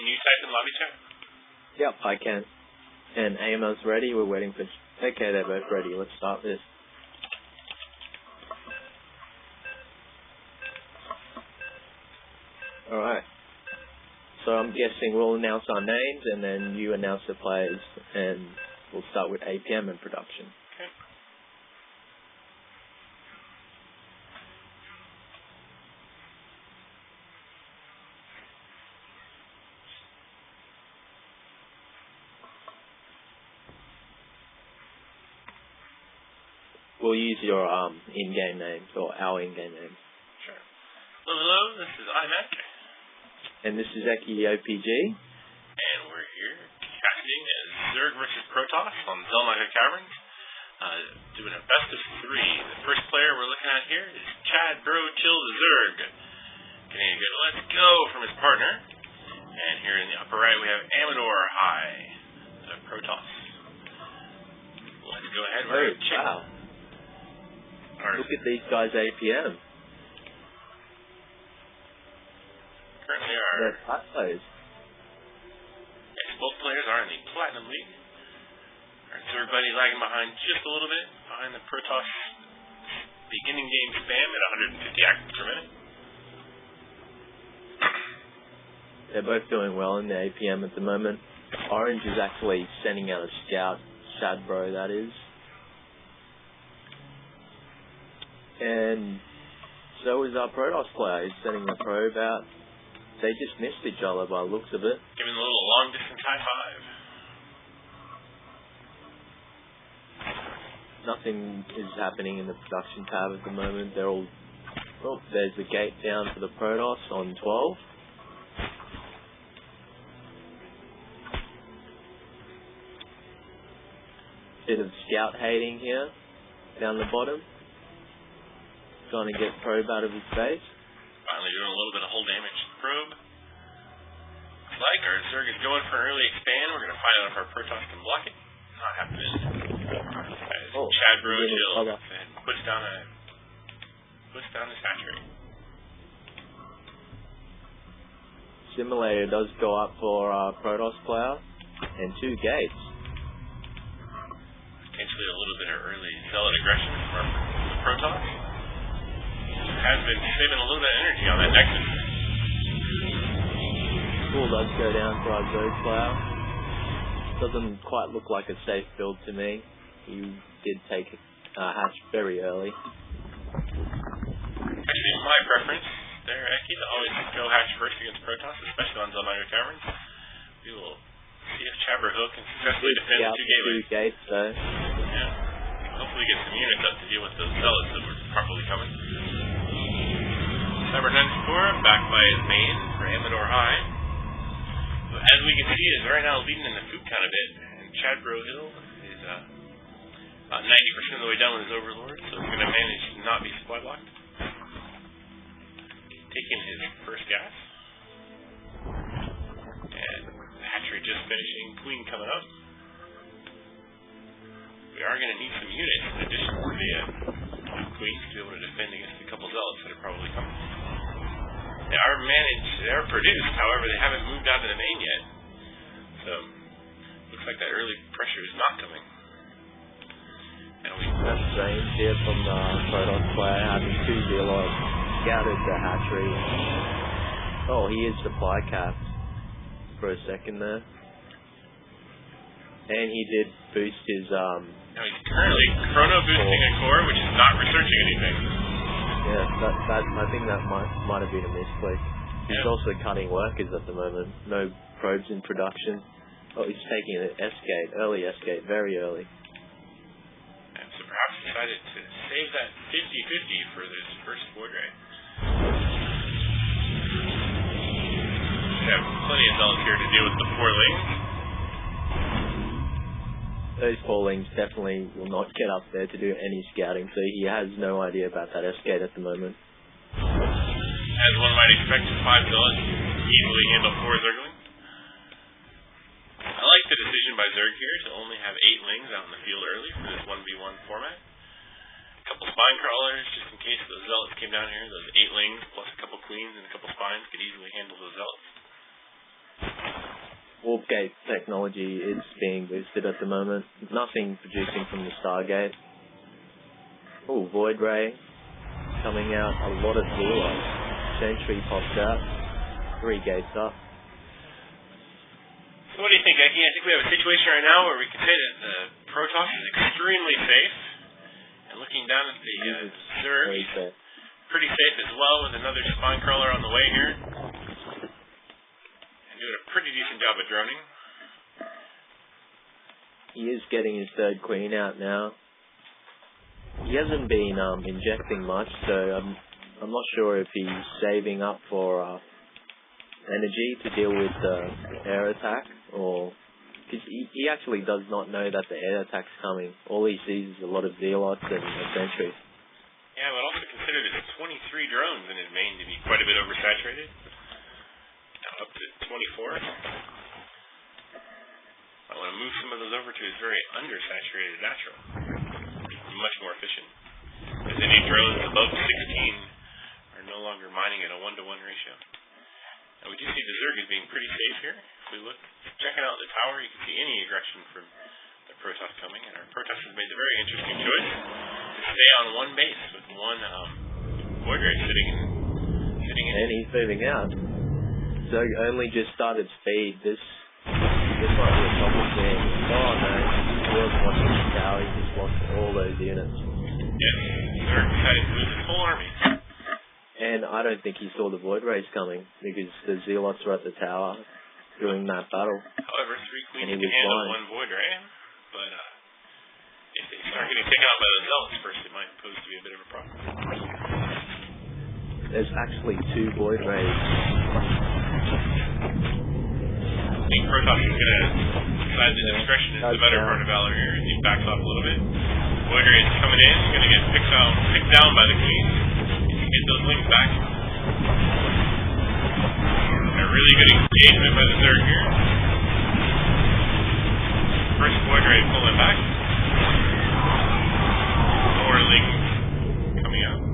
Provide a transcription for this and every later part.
Can you type in lobby chat? Yep, I can. And AML's ready. We're waiting for... Okay, they're both ready. Let's start this. Alright. So I'm guessing we'll announce our names and then you announce the players and we'll start with APM and production. Okay. We'll use your in-game names or our in-game names. Sure. Hello, this is iMac. And this is Eki OPG. And we're here casting as Zerg versus Protoss on Zelnaga Caverns. Doing a best of 3. The first player we're looking at here is Chadbrochill the Zerg. Getting a good let's go from his partner. And here in the upper right we have Amadorhi, the Protoss. Let's go ahead. We're going to check. Wow. Look at these guys APM. Currently they're hot players. Yes, both players are in the Platinum League. Our Zerg buddy lagging behind just a little bit, behind the Protoss beginning game spam at 150 actions per minute. They're both doing well in the APM at the moment. Orange is actually sending out a scout, Chadbro that is. And so is our Protoss player. He's sending a probe out. They just missed each other by the looks of it. Giving a little long distance high five. Nothing is happening in the production tab at the moment. They're all... Oh, there's the gate down for the Protoss on 12. Bit of scout hating here, down the bottom. Trying to get probe out of his face. Finally doing a little bit of hull damage to the probe. Looks like our Zerg is going for an early expand. We're going to find out if our Protoss can block it. Not happening. Chadbrochill puts down the hatchery. Simulator does go up for our Protoss player and 2 gates. Potentially a little bit of early zealot aggression from the Protoss. Has been saving a little bit of energy on that Nexus. Cool does go down for our Zerg player. Doesn't quite look like a safe build to me. He did take hatch very early. Actually, my preference there, Eki, to always go hatch first against Protoss, especially on Zelnaga Caverns. We will see if Chadbrochill can successfully defend the 2 gateways. 2 gates, though. Yeah. Hopefully get some units up to deal with those zealots that were properly coming. Cyber 94, backed by his main for Amadorhi. So as we can see, is right now leading in the food count a bit. And Chadbrochill is about 90% of the way down with his Overlord, so he's going to manage to not be supply blocked. Taking his first gas. And the hatchery just finishing. Queen coming up. We are going to need some units in addition to the Queens to be able to defend against a couple zealots that are probably coming. They are produced, however they haven't moved out to the main yet. So, looks like that early pressure is not coming. That's strange here from the Protoss player, having 2 zealots scouted the hatchery. Oh, he is supply capped for a second there. And he did boost his Now he's currently chrono boosting a core, which is not researching anything. Yeah, I think that might have been a misclick. He's also cutting workers at the moment. No probes in production. Oh, he's taking an S-gate, early S-gate, very early. And so perhaps decided to save that 50-50 for this first board raid. We have plenty of zealots here to deal with the 4 lings. Those 4 lings definitely will not get up there to do any scouting, so he has no idea about that S-gate at the moment. As one might expect, 5 zealots easily handle 4 zerglings. I like the decision by Zerg here to only have 8 lings out in the field early for this 1v1 format. A couple spine crawlers, just in case those zealots came down here. Those 8 lings plus a couple queens and a couple spines could easily handle those zealots. warp gate technology is being boosted at the moment. Nothing producing from the Stargate. Oh, Void Ray coming out. A lot of Zealots. Chantry pops out. 3 gates up. So what do you think, Eki? I think we have a situation right now where we can say that the Protoss is extremely safe. And looking down at the Zerg, he's pretty safe as well with another spine crawler on the way here. And doing a pretty decent job of droning. He is getting his 3rd queen out now. He hasn't been injecting much, so I'm not sure if he's saving up for energy to deal with the air attack, or because he actually does not know that the air attack's coming. All he sees is a lot of Zealots and a sentry. Yeah, but also consider there's 23 drones in his main to be quite a bit oversaturated. Now up to 24. I want to move some of those over to his very undersaturated natural. Much more efficient. As any drones above 16 are no longer mining at a 1-to-1 ratio. And we do see the Zerg is being pretty safe here. If we look, checking out the tower, you can see any aggression from the Protoss coming. And our Protoss has made the very interesting choice to stay on one base with one Void Ray sitting in. And he's moving out. Zerg only just started speed. This might be a problem there. Oh no, he wasn't watching the tower, he just lost all those units. Yes, Zerg decided to lose his whole army. And I don't think he saw the Void Rays coming, because the Zealots were at the tower during that battle. However, 3 queens can handle 1 Void Ray, but if they start getting taken out by the Zealots first, it might pose to be a bit of a problem. There's actually 2 Void Rays. I think Protoss is going to decide the discretion is the better part of Valor here. He backs off a little bit. Void Ray is coming in. He's going to get picked down by the Queen. He can get those wings back. A really good engagement by the Zerg here. First Void Ray pulling back. More Lings coming out.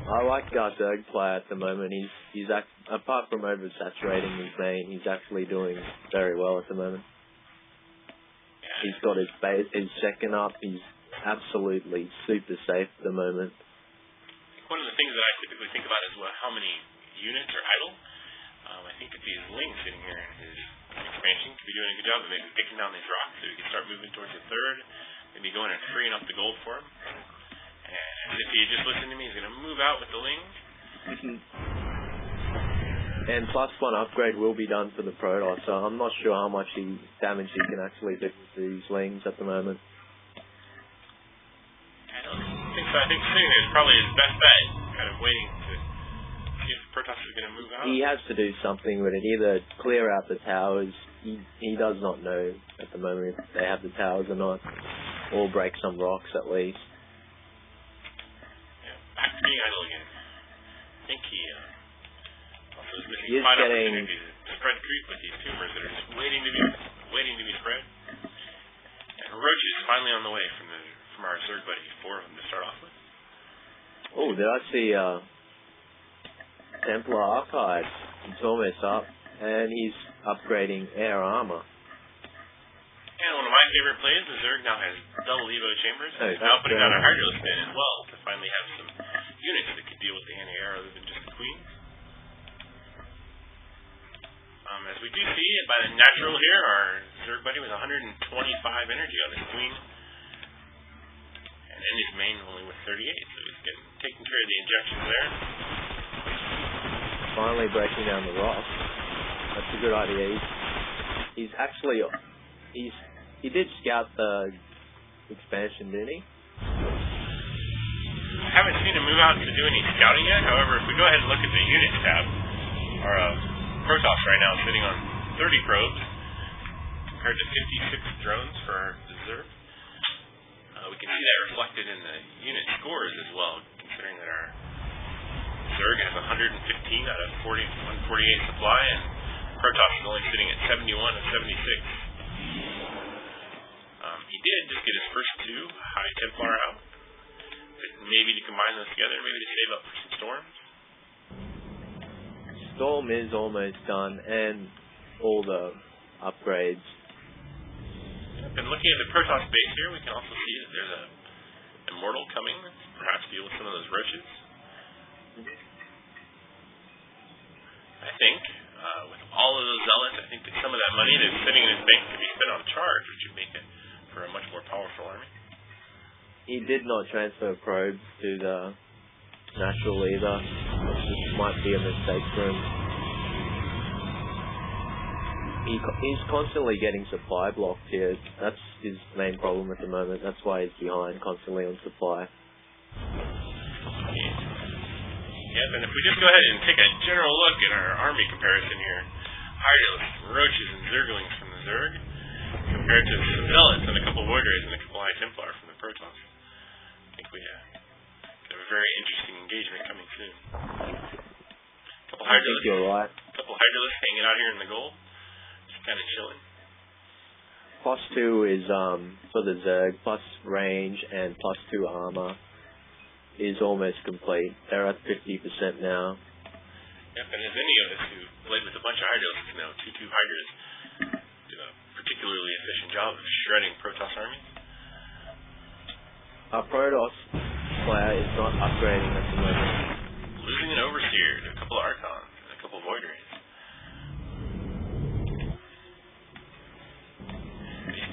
I like our Zerg play at the moment. He's apart from oversaturating his main, he's actually doing very well at the moment. Yeah. He's got his base, he's checking up, he's absolutely super safe at the moment. One of the things that I typically think about is how many units are idle. I think that these Lings sitting here in his expansion could be doing a good job of maybe picking down these rocks so he can start moving towards the 3rd, maybe going and freeing up the gold for him. And if he just listened to me, he's going to move out with the Lings. And +1 upgrade will be done for the Protoss, so I'm not sure how much damage he can actually do with these Lings at the moment. I don't think so. I think sitting there is probably his best bet, kind of waiting to see if Protoss is going to move out. He has to do something with it, either clear out the towers, he does not know at the moment if they have the towers or not, or break some rocks at least. Back to being idle again. I think he also is missing He is fine getting opportunities to spread creep with these tumors that are just waiting to be spread. And Roach is finally on the way from our Zerg buddy, 4 of them to start off with. Oh, did I see Templar Archives? It's almost up, and he's upgrading air armor. And one of my favorite plays, the Zerg now has double Evo chambers, and is now putting out a hydro spin as well to finally have some units that could deal with the anti-air other than just the Queens. As we do see, by the natural here, our Zerg buddy was 125 energy on his Queen, and in his main only with 38, so he's taking care of the injections there. Finally breaking down the rock. That's a good idea. He did scout the expansion, didn't he? I haven't seen him move out to do any scouting yet. However, if we go ahead and look at the units tab, our Protoss right now is sitting on 30 probes compared to 56 drones for the Zerg. We can see that reflected in the unit scores as well, considering that our Zerg has 115 out of 148 supply, and Protoss is only sitting at 71 of 76. He did just get his first 2 high Templar out. Maybe to combine those together, maybe to save up for some storms. Storm is almost done, and all the upgrades. And looking at the Protoss base here, we can also see that there's a Immortal coming, perhaps deal with some of those roaches. I think, with all of those zealots, I think that some of that money that's sitting in his bank could be spent on charge, which would make it for a much more powerful army. He did not transfer probes to the natural either, which might be a mistake for him. He's constantly getting supply blocked here. That's his main problem at the moment. That's why he's behind constantly on supply. Yep, and if we just go ahead and take a general look at our army comparison here, Hydralisk, Roaches, and Zerglings from the Zerg, compared to some Zealots and a couple Void Rays and a couple High Templar from the Protoss. I think we have a very interesting engagement coming soon. Couple Hydralisks, you're right. Couple Hydralisks hanging out here in the goal. Kind of chilling. +2 is for the Zerg, plus range and +2 armor is almost complete. They're at 50% now. Yep, and as any of us who played with a bunch of Hydralisks know, 2/2 Hydras do a particularly efficient job of shredding Protoss armies. Our Protoss player is not upgrading at the moment. Losing an Overseer to a couple of Archons and a couple of Void Rays.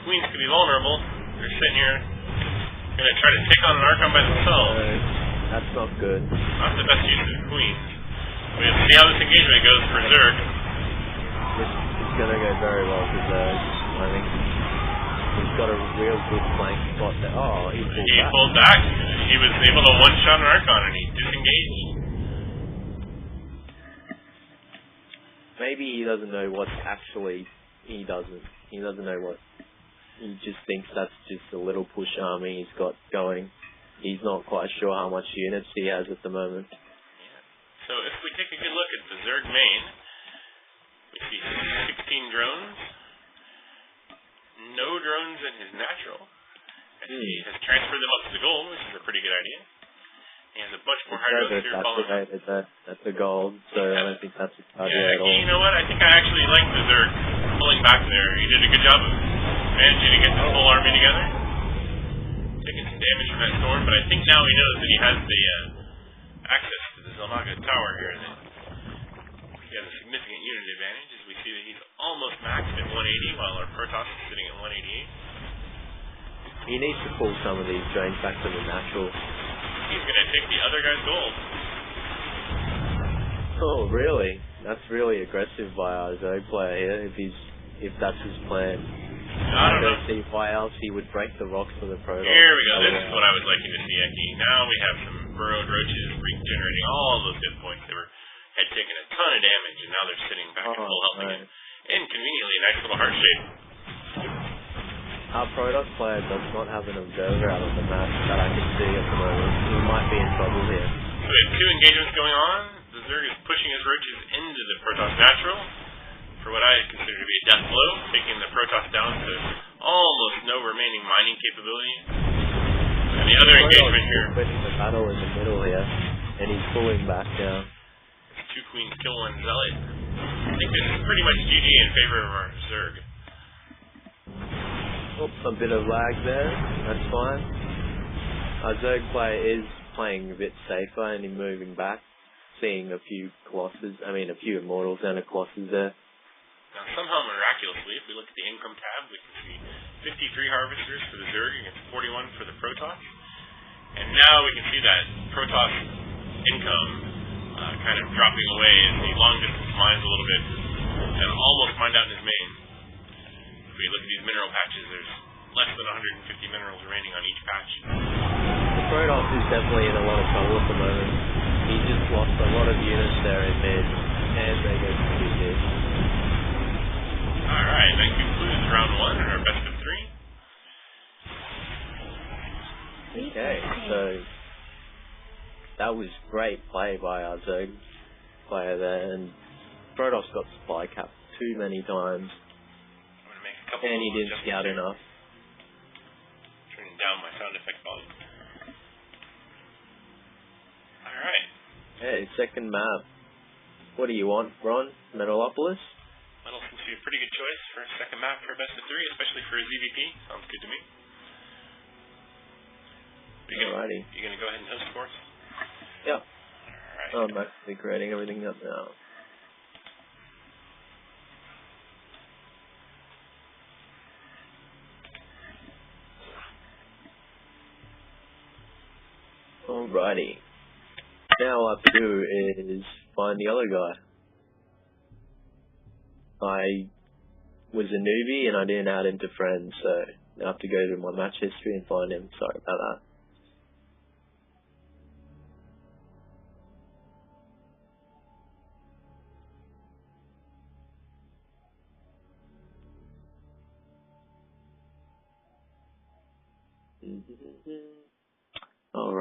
Queens could be vulnerable. They're sitting here going to try to take on an Archon by themselves. That's not good. Not the best use of the Queens. We have to see how this engagement goes for Zerg. This is going to go very well for Zerg. I think he's got a real good flank spot there. Oh, he pulled back. He was able to one-shot an Archon and he disengaged. Maybe he doesn't know what's actually... He doesn't know what... He just thinks that's just a little push army he's got going. He's not quite sure how much units he has at the moment. Yeah. So if we take a good look at the Zerg main, we see 16 drones, no drones in his natural. He has transferred them up to the gold, which is a pretty good idea. He has a bunch more Hydros here following. That's a gold, so I don't think that's a target at all. You know what? I think I actually like the Zerg pulling back there. He did a good job of managing to get this whole army together. Taking some damage from that storm, but I think now he knows that he has the access to the Zelnaga tower here. That he has a significant unit advantage as we see that he's almost maxed at 180 while our Protoss is sitting at 188. He needs to pull some of these drains back to the natural. He's going to take the other guy's gold. Oh, really? That's really aggressive by our Zerg player here, if that's his plan. I don't see why else he would break the rocks for the Protoss. Here we go. This is what I was liking to see, Eki. Now we have some burrowed roaches regenerating all those hit points. They had taken a ton of damage, and now they're sitting back at full health again. And conveniently, a nice little heart shape. Our Protoss player does not have an observer out of the map that I can see at the moment. He might be in trouble here. So we have two engagements going on. The Zerg is pushing his roaches into the Protoss natural for what I consider to be a death blow, taking the Protoss down to almost no remaining mining capability. And the other engagement here. Winning the battle in the middle here, and he's pulling back down. 2 Queens kill 1 Zealot. I think this is pretty much GG in favor of our Zerg. Oops, a bit of lag there. That's fine. Our Zerg player is playing a bit safer and he's moving back, seeing a few Immortals and a Colossus there. Now, somehow miraculously, if we look at the income tab, we can see 53 harvesters for the Zerg against 41 for the Protoss. And now we can see that Protoss income kind of dropping away as he long distance mines a little bit and almost mined out in his main. If we look at these mineral patches, there's less than 150 minerals remaining on each patch. The Protoss is definitely in a lot of trouble at the moment. He just lost a lot of units there in mid, and they go to GG. Alright, that concludes round 1 and our best of 3. Okay, so that was great play by our Zerg player there, and Protoss got supply capped too many times. And he didn't scout enough. Turning down my sound effect volume. Alright. Hey, second map. What do you want, Ron? Metalopolis? Metal seems to be a pretty good choice for a second map for a best of 3, especially for a ZVP. Sounds good to me. Alrighty. You gonna go ahead and host for us? Yep. Alright. I'm actually creating everything up now. Alrighty. Now all I have to do is find the other guy. I was a newbie and I didn't add him to friends, so I have to go to my match history and find him. Sorry about that. Alright.